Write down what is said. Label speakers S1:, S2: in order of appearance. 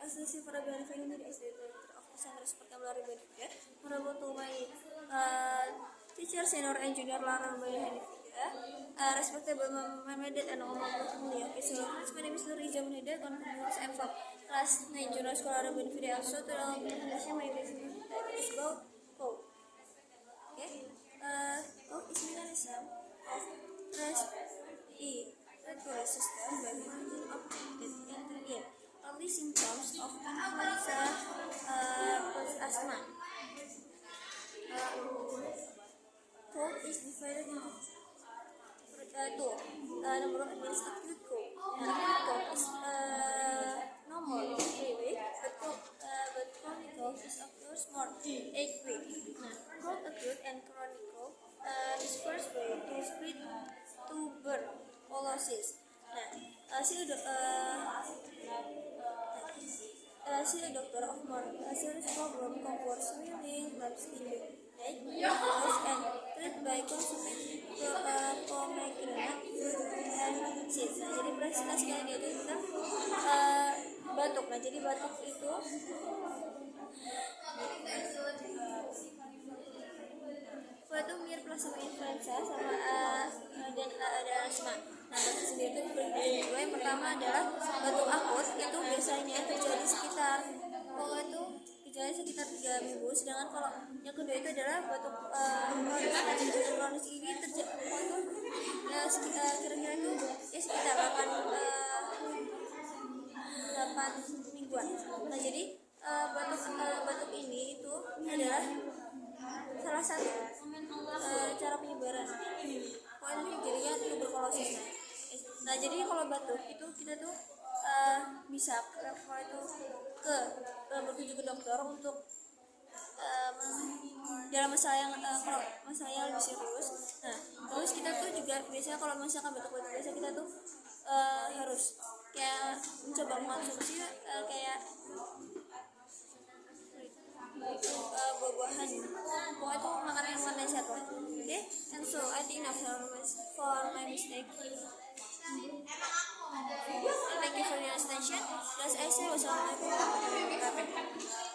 S1: Association for Verifying the Director of Center Vocabulary Benefit, Honorable to my teacher, senior and junior learner Benefit, respectable Muhammad and honorable Mulia. So, my name is Nuri Jamunida, confirms I'm from class 9 junior scholar Benefit. Also, to my business is about code. Okay, code is mechanism of respiratory system by managing objective ingredient. Early symptoms of influenza plus asthma. Cold is divided into two. Number one is acute cold. Acute cold is normal 3 weeks, but chronic cold is occurs more 8 weeks. Cold acute and chronic cold is first way to spread tuberculosis. See a doctor of more serious problem comfort swimming, lumps in the neck, nose, and treat by consuming pomegranate fruit and seeds. Nah, jadi presentasinya itu tentang batuk. Nah, jadi batuk itu mirip plasma influenza sama dan ada asma. Nah, batuk sendiri itu dibagi dua. Yang pertama adalah batuk akut, itu biasanya terjadi sekitar gejalanya sekitar 3 minggu. Sedangkan kalau yang kedua itu adalah batuk kronis ini terjadi kira-kira itu sekitar 8 mingguan. Nah, jadi batuk ini itu adalah salah satu cara penyebaran jadinya tuberkulosis. Nah, jadi kalau batuk itu kita tuh bisa kalau itu berkunjung ke dokter untuk dalam masalah yang kalau masalahnya lebih serius. Nah, terus kita tuh juga biasanya kalau misalkan batuk-batuk biasa kita tuh harus kayak mencoba mengkonsumsi kayak buah-buahan, pokoknya tuh makanan yang warnanya sehat. Okay, and so I think enough for my mistake. Thank you for your attention. As I say, wassalamualaikum warahmatullahi wabarakatuh.